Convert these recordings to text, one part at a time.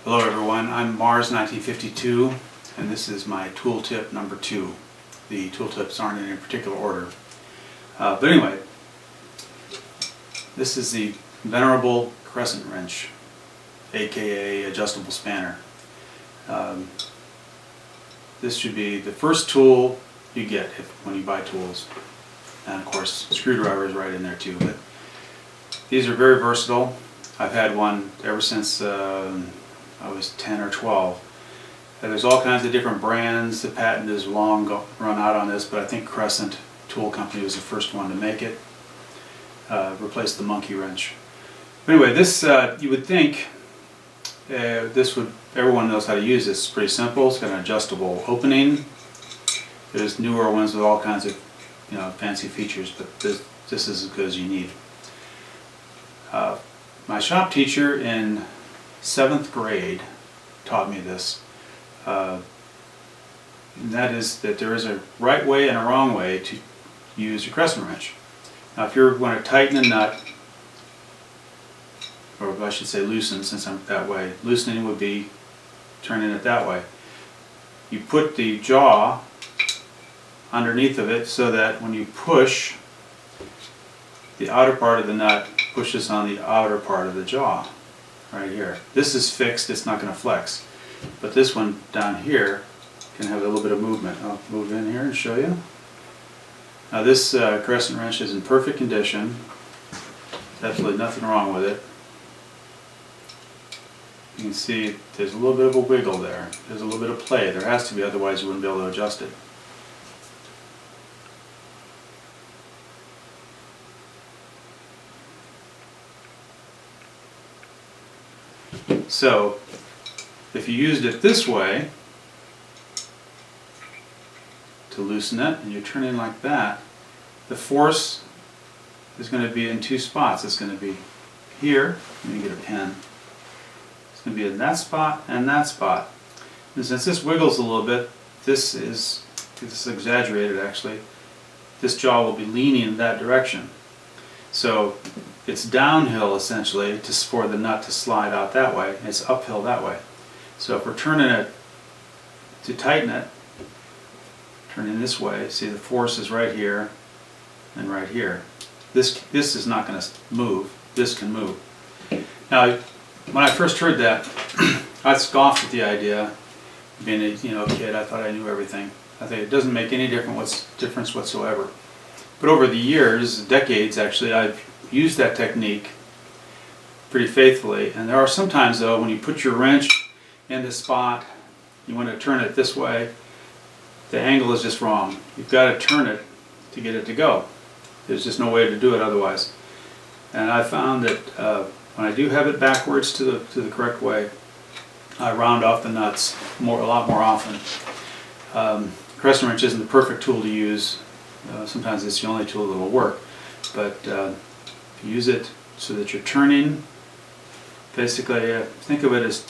Hello everyone, I'm Mars 1952 and this is my tool tip number 2. The tool tips aren't in any particular order. But anyway, this is the venerable Crescent wrench, aka adjustable spanner. This should be the first tool you get when you buy tools. And of course, screwdriver is right in there too. But these are very versatile. I've had one ever since I was 10 or 12. And there's all kinds of different brands. The patent is long run out on this, but I think Crescent Tool Company was the first one to make it. Replaced the monkey wrench. But anyway, this you would think everyone knows how to use this. It's pretty simple. It's got an adjustable opening. There's newer ones with all kinds of fancy features, but this is as good as you need. My shop teacher in 7th grade taught me this. And that is that there is a right way and a wrong way to use your Crescent wrench. Now if you're going to tighten a nut, or I should say loosen, since I'm that way, loosening would be turning it that way. You put the jaw underneath of it so that when you push, the outer part of the nut pushes on the outer part of the jaw, right here. This is fixed, it's not going to flex. But this one down here can have a little bit of movement. I'll move in here and show you. Now this Crescent wrench is in perfect condition. There's absolutely nothing wrong with it. You can see there's a little bit of a wiggle there. There's a little bit of play. There has to be, otherwise you wouldn't be able to adjust it. So, if you used it this way to loosen it, and you turn it like that, the force is going to be in two spots. It's going to be here. Let me get a pen. It's going to be in that spot and that spot. And since this wiggles a little bit, this is exaggerated actually. This jaw will be leaning in that direction. So it's downhill essentially for the nut to slide out that way. It's uphill that way. So if we're turning it to tighten it, turning this way, see the force is right here and right here. This is not going to move. This can move. Now, when I first heard that, I scoffed at the idea. Being a kid, I thought I knew everything. I think it doesn't make any difference whatsoever. But over the years, decades actually, I've used that technique pretty faithfully. And there are some times though, when you put your wrench in the spot, you want to turn it this way, the angle is just wrong. You've got to turn it to get it to go. There's just no way to do it otherwise. And I found that when I do have it backwards to the correct way, I round off the nuts a lot more often. Crescent wrench isn't the perfect tool to use. Sometimes it's the only tool that will work. But if you use it so that you're turning, basically think of it as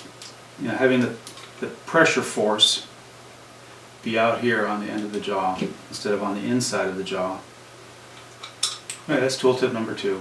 having the pressure force be out here on the end of the jaw instead of on the inside of the jaw. Okay, that's tool tip number 2.